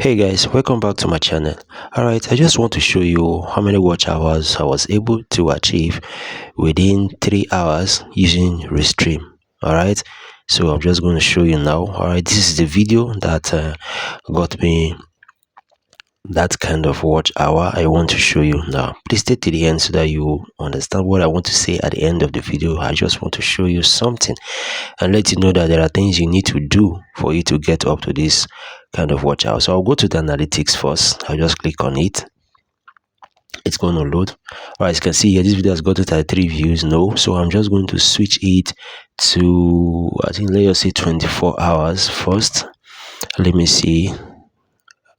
Hey guys, welcome back to my channel. Alright, I just want to show you how many watch hours I was able to achieve within 3 hours using Restream. Alright, so I'm just going to show you now. Alright, this is the video that got me that kind of watch hour I want to show you now. Please stay to the end so that you understand what I want to say at the end of the video. I just want to show you something and let you know that there are things you need to do for you to get up to this kind of watch hour. So I'll go to the analytics first. I'll just click on it. It's going to load. All right, as you can see here, this video has got 33 views. No, so I'm just going to switch it to, I think, let us say 24 hours first. Let me see.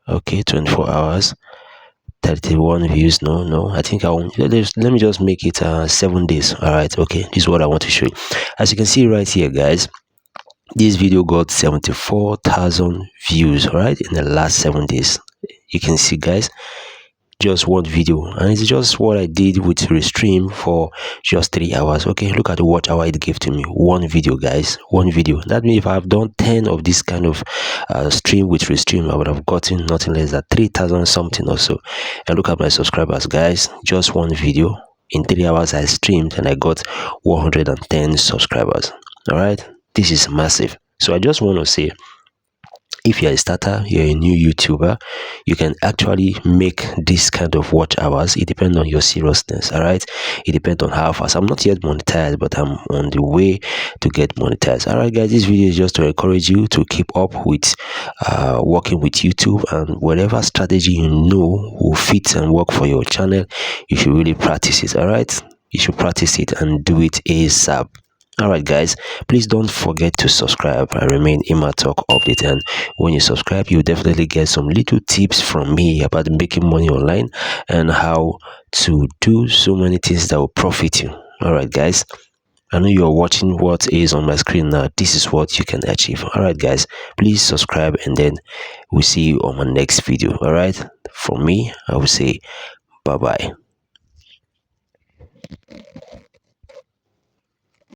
Okay, 24 hours, 31 views. No, I think let me just make it 7 days. All right, okay, this is what I want to show you. As you can see right here, guys, this video got 74,000 views, right, in the last 7 days. You can see, guys, just one video, and it's just what I did with Restream for just 3 hours. Okay, look at the watch hour it gave to me. One video, guys, one video. That means if I've done 10 of this kind of stream with Restream, I would have gotten nothing less than 3,000 something or so. And look at my subscribers, guys, just one video. In 3 hours I streamed and I got 110 subscribers. All right, this is massive. So I just want to say, if you're a starter, you're a new YouTuber, you can actually make this kind of watch hours. It depends on your seriousness. All right, it depends on how fast. I'm not yet monetized, but I'm on the way to get monetized. All right, guys, this video is just to encourage you to keep up with working with YouTube, and whatever strategy you know will fit and work for your channel, you should really practice it. All right, you should practice it and do it ASAP. Alright guys, please don't forget to subscribe and remain Talk updated. And when you subscribe, you definitely get some little tips from me about making money online and how to do so many things that will profit you. Alright guys, I know you're watching what is on my screen now. This is what you can achieve. Alright guys, please subscribe, and then we'll see you on my next video. Alright, from me, I will say bye bye.